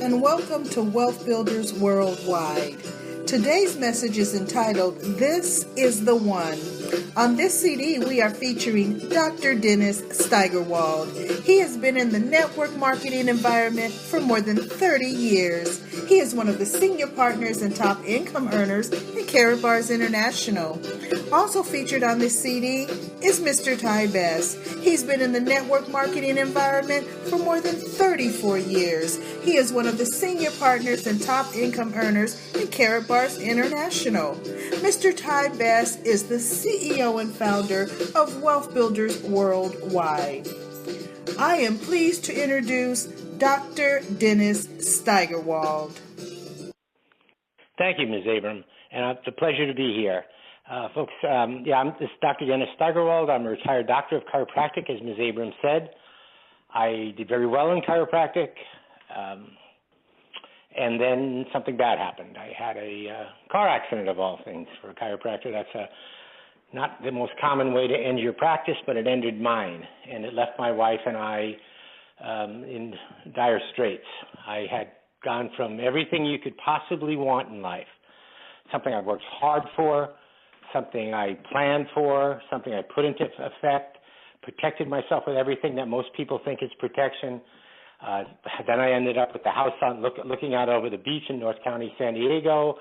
and welcome to Wealth Builders Worldwide. Today's message is entitled, This is the One. On this CD, we are featuring Dr. Dennis Steigerwald. He has been in the network marketing environment for more than 30 years. He is one of the senior partners and top income earners at Karatbars International. Also featured on this CD is Mr. Ty Best. He's been in the network marketing environment for more than 34 years. He is one of the senior partners and top income earners at Karatbars International. Mr. Ty Best is the CEO and founder of Wealth Builders Worldwide. I am pleased to introduce Dr. Dennis Steigerwald. Thank you, Ms. Abram, and it's a pleasure to be here. Folks, this is Dr. Dennis Steigerwald. I'm a retired doctor of chiropractic, as Ms. Abram said. I did very well in chiropractic, and then something bad happened. I had a car accident, of all things, for a chiropractor. That's not the most common way to end your practice, but it ended mine, and it left my wife and I in dire straits. I had gone from everything you could possibly want in life, something I worked hard for, something I planned for, something I put into effect, protected myself with everything that most people think is protection. Then I ended up with the house on looking out over the beach in North County, San Diego,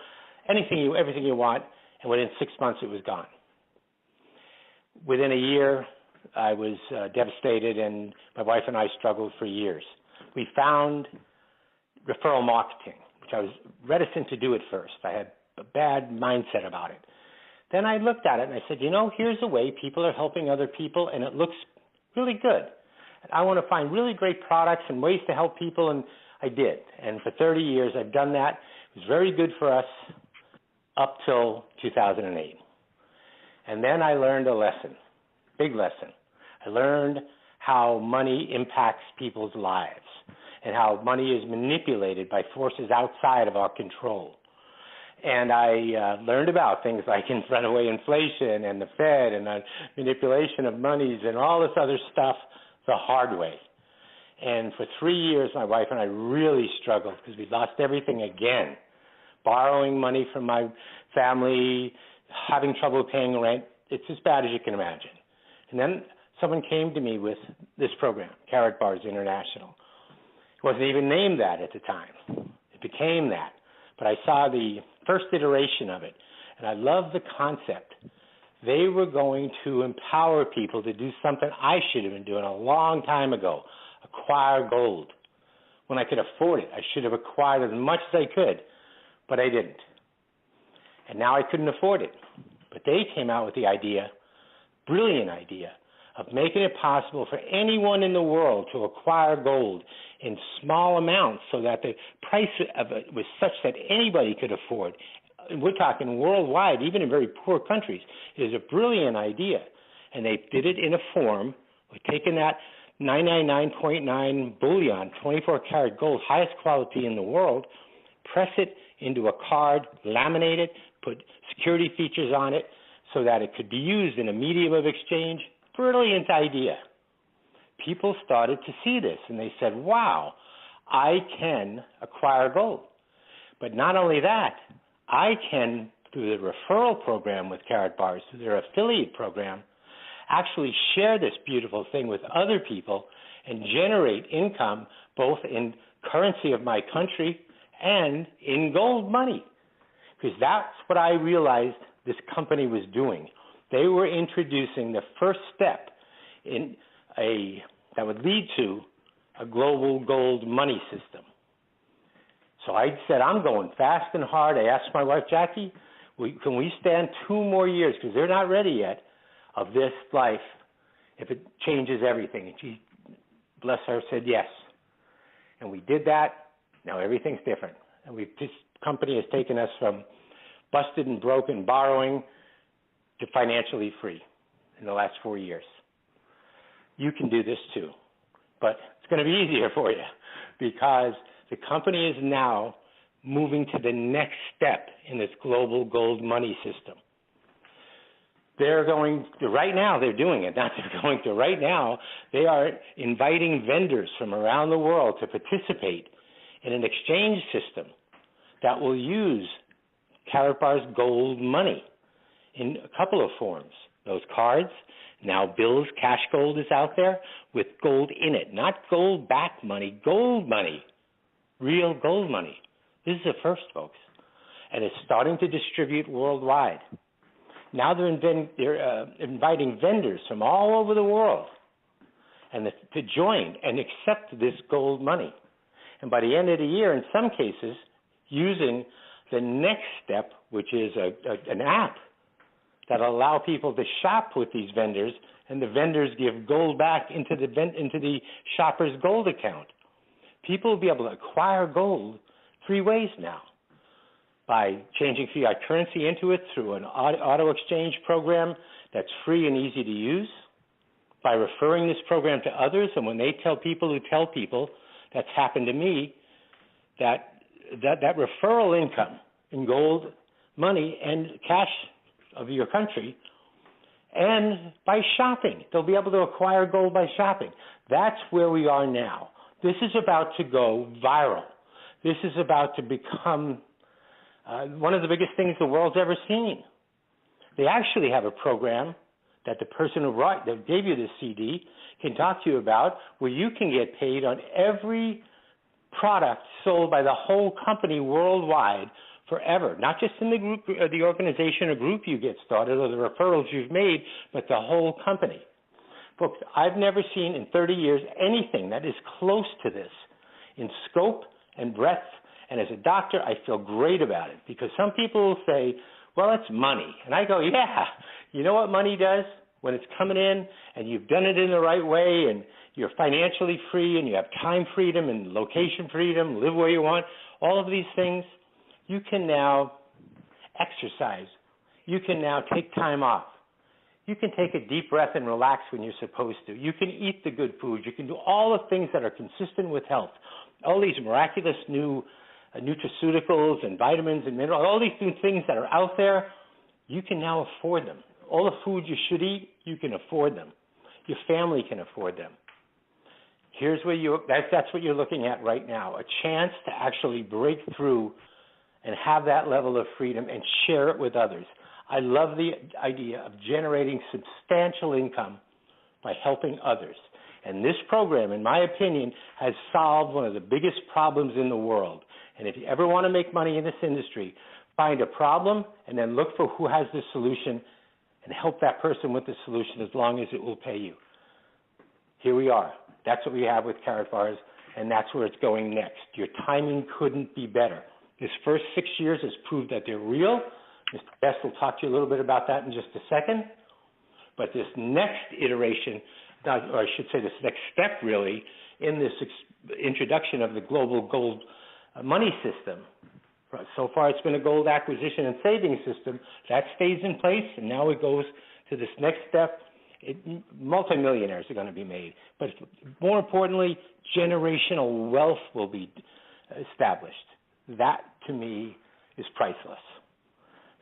everything you want, and within 6 months it was gone. Within a year, I was devastated, and my wife and I struggled for years. We found referral marketing, which I was reticent to do at first. I had a bad mindset about it. Then I looked at it and I said, here's a way people are helping other people, and it looks really good. I want to find really great products and ways to help people, and I did. And for 30 years, I've done that. It was very good for us up till 2008. And then I learned a lesson, big lesson. I learned how money impacts people's lives and how money is manipulated by forces outside of our control. And I learned about things like runaway inflation and the Fed and the manipulation of monies and all this other stuff the hard way. And for 3 years, my wife and I really struggled because we lost everything again, borrowing money from my family, having trouble paying rent. It's as bad as you can imagine. And then someone came to me with this program, Karatbars International. It wasn't even named that at the time. It became that. But I saw the first iteration of it, and I loved the concept. They were going to empower people to do something I should have been doing a long time ago, acquire gold. When I could afford it, I should have acquired as much as I could, but I didn't. And now I couldn't afford it. But they came out with the idea, brilliant idea, of making it possible for anyone in the world to acquire gold in small amounts so that the price of it was such that anybody could afford. We're talking worldwide, even in very poor countries. It is a brilliant idea. And they did it in a form, we're taking that 999.9 bullion, 24-karat gold, highest quality in the world, press it into a card, laminate it, put security features on it so that it could be used in a medium of exchange. Brilliant idea. People started to see this, and they said, wow, I can acquire gold. But not only that, I can, through the referral program with Karatbars, through their affiliate program, actually share this beautiful thing with other people and generate income both in currency of my country and in gold money. Because that's what I realized this company was doing. They were introducing the first step in that would lead to a global gold money system. So I said, I'm going fast and hard. I asked my wife, Jackie, can we stand 2 more years, because they're not ready yet, of this life if it changes everything? And she, bless her, said yes. And we did that. Now everything's different. And this company has taken us from busted and broken borrowing to financially free in the last 4 years. You can do this too, but it's going to be easier for you because the company is now moving to the next step in this global gold money system. They're going to, right now they're doing it, not they're going to, right now they are inviting vendors from around the world to participate in an exchange system that will use Karatbars gold money in a couple of forms. Those cards, now Bill's Cash Gold is out there with gold in it, not gold-backed money, gold money, real gold money. This is a first, folks, and it's starting to distribute worldwide. Now they're inviting vendors from all over the world and to join and accept this gold money. And by the end of the year, in some cases, using the next step, which is an app that'll allow people to shop with these vendors, and the vendors give gold back into the shopper's gold account. People will be able to acquire gold 3 ways now: by changing fiat currency into it through an auto exchange program that's free and easy to use, by referring this program to others, and when they tell people who tell people, that's happened to me, that referral income in gold, money, and cash of your country, and by shopping. They'll be able to acquire gold by shopping. That's where we are now. This is about to go viral. This is about to become one of the biggest things the world's ever seen. They actually have a program that the person that gave you this CD can talk to you about, where you can get paid on every product sold by the whole company worldwide forever, not just in the group, the organization or group you get started or the referrals you've made, but the whole company. Folks, I've never seen in 30 years anything that is close to this in scope and breadth. And as a doctor, I feel great about it, because some people will say, well, it's money. And I go, yeah, you know what money does? When it's coming in and you've done it in the right way and you're financially free and you have time freedom and location freedom, live where you want, all of these things, you can now exercise. You can now take time off. You can take a deep breath and relax when you're supposed to. You can eat the good food. You can do all the things that are consistent with health. All these miraculous new nutraceuticals and vitamins and minerals, all these new things that are out there, you can now afford them. All the food you should eat, you can afford them. Your family can afford them. Here's where that's what you're looking at right now, a chance to actually break through and have that level of freedom and share it with others. I love the idea of generating substantial income by helping others. And this program, in my opinion, has solved one of the biggest problems in the world. And if you ever want to make money in this industry, find a problem and then look for who has the solution and help that person with the solution as long as it will pay you. Here we are. That's what we have with Karatbars, and that's where it's going next. Your timing couldn't be better. This first 6 years has proved that they're real. Mr. Best will talk to you a little bit about that in just a second. But this next iteration, or I should say this next step really, in this introduction of the global gold money system. So far it's been a gold acquisition and savings system. That stays in place, and now it goes to this next step. Multimillionaires are going to be made. But more importantly, generational wealth will be established. That, to me, is priceless.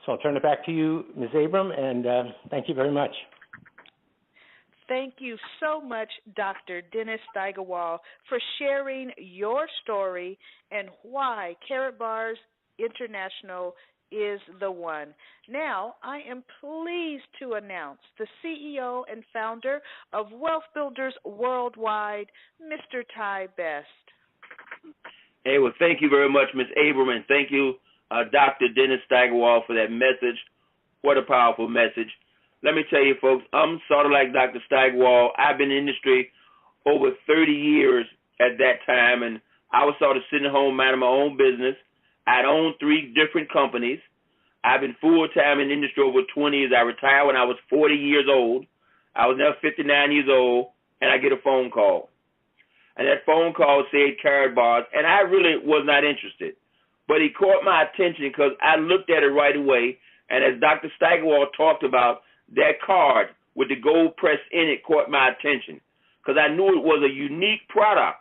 So I'll turn it back to you, Ms. Abram, and thank you very much. Thank you so much, Dr. Dennis Steigerwald, for sharing your story and why Karatbars International is the one. Now, I am pleased to announce the CEO and founder of Wealth Builders Worldwide, Mr. Ty Best. Hey, well, thank you very much, Ms. Abram, and thank you, Dr. Dennis Steigerwald, for that message. What a powerful message. Let me tell you, folks, I'm sort of like Dr. Steigerwald. I've been in the industry over 30 years at that time, and I was sort of sitting at home minding my own business. I'd owned 3 different companies. I've been full-time in the industry over 20 years. I retired when I was 40 years old. I was now 59 years old, and I get a phone call. And that phone call said Karatbars, and I really was not interested. But he caught my attention because I looked at it right away, and as Dr. Steigerwald talked about, that card with the gold press in it caught my attention because I knew it was a unique product.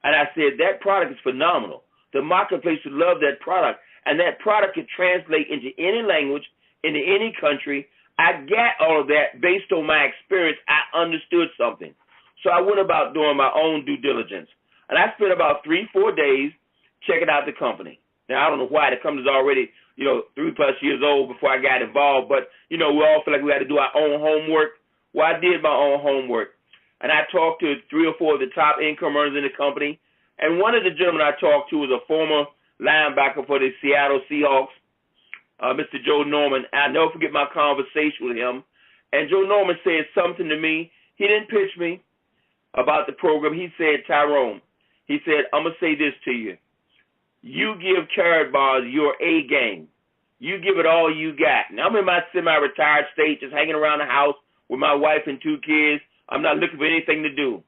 And I said, that product is phenomenal. The marketplace would love that product, and that product could translate into any language, into any country. I got all of that based on my experience. I understood something. So I went about doing my own due diligence. And I spent about 3-4 days checking out the company. Now, I don't know why. The company's already, 3+ years old before I got involved, but, we all feel like we had to do our own homework. Well, I did my own homework, and I talked to 3 or 4 of the top income earners in the company, and one of the gentlemen I talked to was a former linebacker for the Seattle Seahawks, Mr. Joe Norman. I'll never forget my conversation with him, and Joe Norman said something to me. He didn't pitch me about the program. He said, Tyrone, he said, I'm going to say this to you. You give Karatbars your A game. You give it all you got. Now, I'm in my semi-retired state, just hanging around the house with my wife and 2 kids. I'm not looking for anything to do.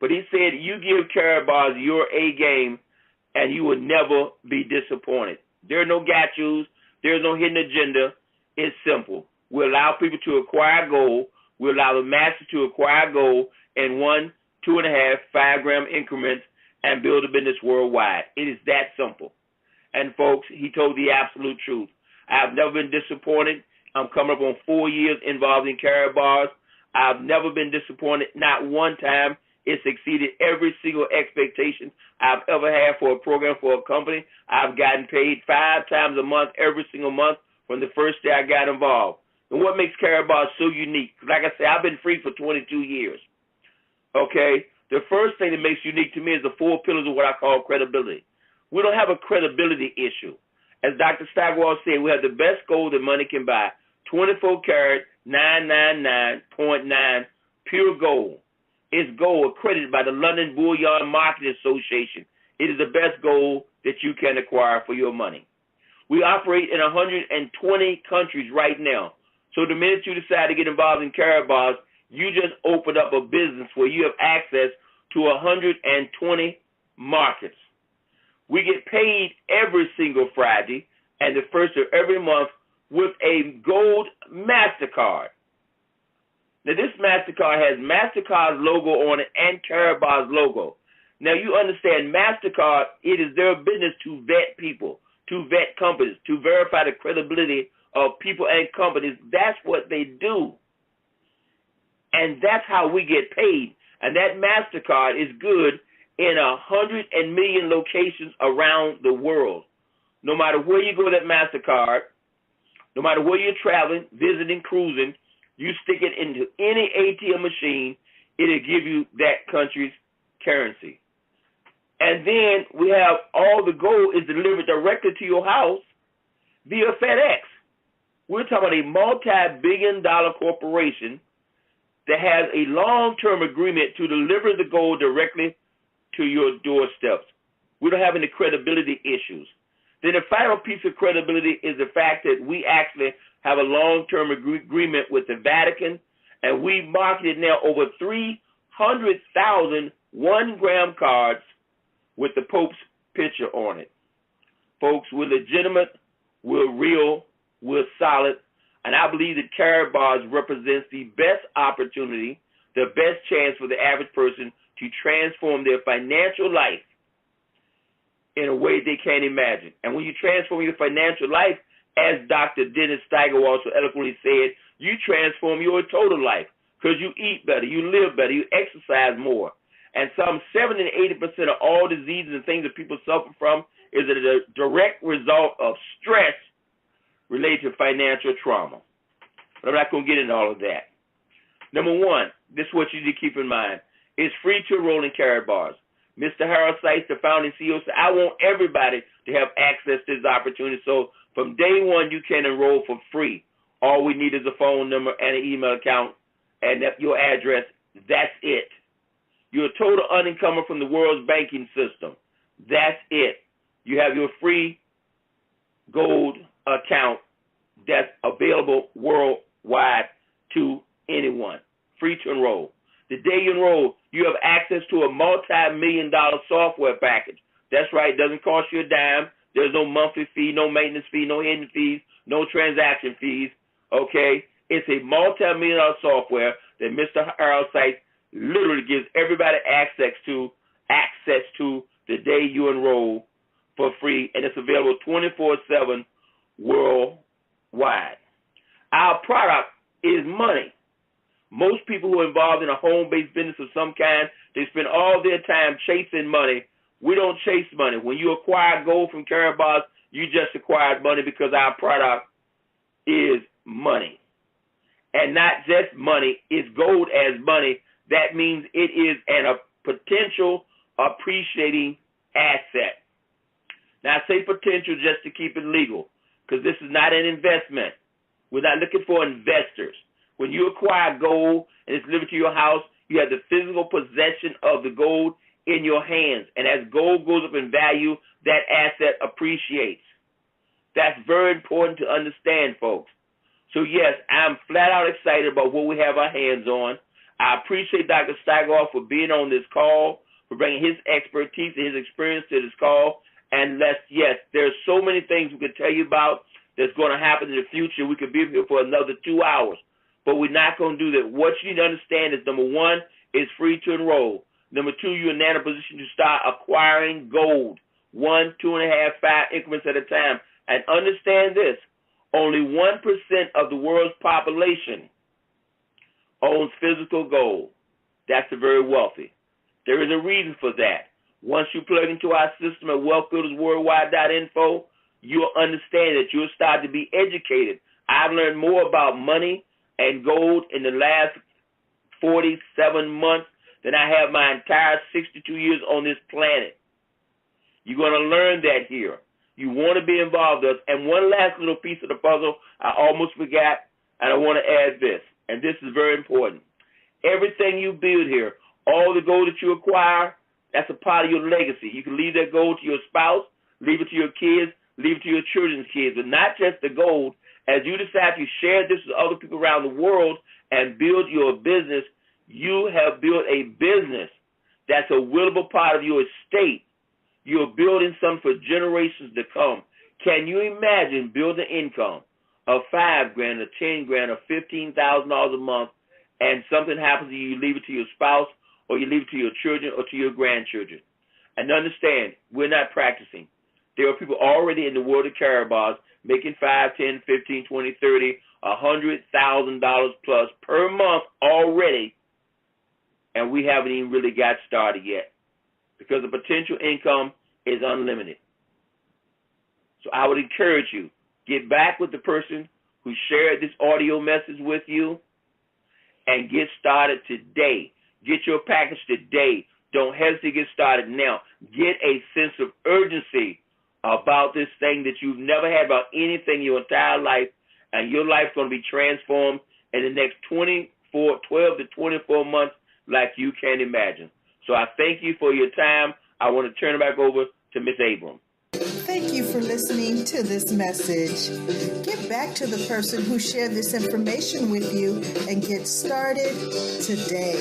But he said, you give Karatbars your A game, and you will never be disappointed. There are no got-yous. There's no hidden agenda. It's simple. We allow people to acquire gold. We allow the masses to acquire gold in 1, 2.5, 5-gram increments and build a business worldwide. It is that simple. And, folks, he told the absolute truth. I've never been disappointed. I'm coming up on 4 years involved in Karatbars. I've never been disappointed, not one time. It's exceeded every single expectation I've ever had for a program, for a company. I've gotten paid 5 times a month, every single month, from the first day I got involved. And what makes Karatbars so unique? Like I said, I've been free for 22 years. Okay? The first thing that makes unique to me is the 4 pillars of what I call credibility. We don't have a credibility issue. As Dr. Steigerwald said, we have the best gold that money can buy. 24 karat, 999.9 pure gold. It's gold accredited by the London Bullion Marketing Association. It is the best gold that you can acquire for your money. We operate in 120 countries right now. So the minute you decide to get involved in Karatbars, you just open up a business where you have access to 120 markets. We get paid every single Friday and the first of every month with a gold MasterCard. Now, this MasterCard has MasterCard's logo on it and Karatbars' logo. Now, you understand MasterCard, it is their business to vet people, to vet companies, to verify the credibility of people and companies. That's what they do. And that's how we get paid. And that MasterCard is good in 100 million locations around the world. No matter where you go with that MasterCard, no matter where you're traveling, visiting, cruising, you stick it into any ATM machine, it'll give you that country's currency. And then we have all the gold is delivered directly to your house via FedEx. We're talking about a multi-billion-dollar corporation that has a long-term agreement to deliver the gold directly to your doorsteps. We don't have any credibility issues. Then the final piece of credibility is the fact that we actually have a long-term agreement with the Vatican, and we marketed now over 300,000 1-gram cards with the Pope's picture on it. Folks, we're legitimate, we're real, we're solid, and I believe that Karatbars represents the best opportunity, the best chance for the average person to transform their financial life in a way they can't imagine. And when you transform your financial life, as Dr. Dennis Steigerwald so eloquently said, you transform your total life because you eat better, you live better, you exercise more. And some 70 to 80% of all diseases and things that people suffer from is a direct result of stress related to financial trauma. But I'm not going to get into all of that. Number one, this is what you need to keep in mind. It's free to enroll in Karatbars. Mr. Harold Seitz, the founding CEO, said, I want everybody to have access to this opportunity. So from day one, you can enroll for free. All we need is a phone number and an email account and your address. That's it. You're a total unencumbered from the world's banking system. That's it. You have your free gold account that's available worldwide to anyone. Free to enroll. The day you enroll, you have access to a multi-million-dollar software package. That's right. It doesn't cost you a dime. There's no monthly fee, no maintenance fee, no hidden fees, no transaction fees. Okay? It's a multi-million-dollar software that Mr. Harold Seitz literally gives everybody access to the day you enroll for free, and it's available 24/7 worldwide. Our product is money. Most people who are involved in a home-based business of some kind, they spend all their time chasing money We don't chase money. When you acquire gold from Karatbars, you just acquired money because our product is money. And not just money, it's gold as money. That means it is a potential appreciating asset. Now, I say potential just to keep it legal, because this is not an investment. We're not looking for investors. When you acquire gold and it's delivered to your house, you have the physical possession of the gold in your hands. And as gold goes up in value, that asset appreciates. That's very important to understand, folks. So, yes, I'm flat out excited about what we have our hands on. I appreciate Dr. Steigerwald for being on this call, for bringing his expertise and his experience to this call. And yes, there's so many things we could tell you about that's going to happen in the future. We could be here for another 2 hours, but we're not going to do that. What you need to understand is, number one, it's free to enroll. Number two, you're now in a position to start acquiring gold, 1, 2.5, 5 increments at a time. And understand this, only 1% of the world's population owns physical gold. That's the very wealthy. There is a reason for that. Once you plug into our system at wealthbuildersworldwide.info, you'll understand that you'll start to be educated. I've learned more about money and gold in the last 47 months than I have my entire 62 years on this planet. You're going to learn that here. You want to be involved with us. And one last little piece of the puzzle I almost forgot, and I want to add this, and this is very important. Everything you build here, all the gold that you acquire, that's a part of your legacy. You can leave that gold to your spouse, leave it to your kids, leave it to your children's kids, but not just the gold. As you decide to share this with other people around the world and build your business, you have built a business that's a willable part of your estate. You're building something for generations to come. Can you imagine building income of $5,000 or $10,000 or $15,000 a month, and something happens to you, you leave it to your spouse, or you leave it to your children or to your grandchildren? And understand, we're not practicing. There are people already in the world of Karatbars making $5, $10, $15, $20, $30, $100,000 plus per month already, and we haven't even really got started yet, because the potential income is unlimited. So I would encourage you, get back with the person who shared this audio message with you and get started today. Get your package today. Don't hesitate to get started now. Get a sense of urgency about this thing that you've never had about anything your entire life, and your life's going to be transformed in the next 12 to 24 months like you can't imagine. So I thank you for your time. I want to turn it back over to Ms. Abram. Thank you for listening to this message. Get back to the person who shared this information with you and get started today.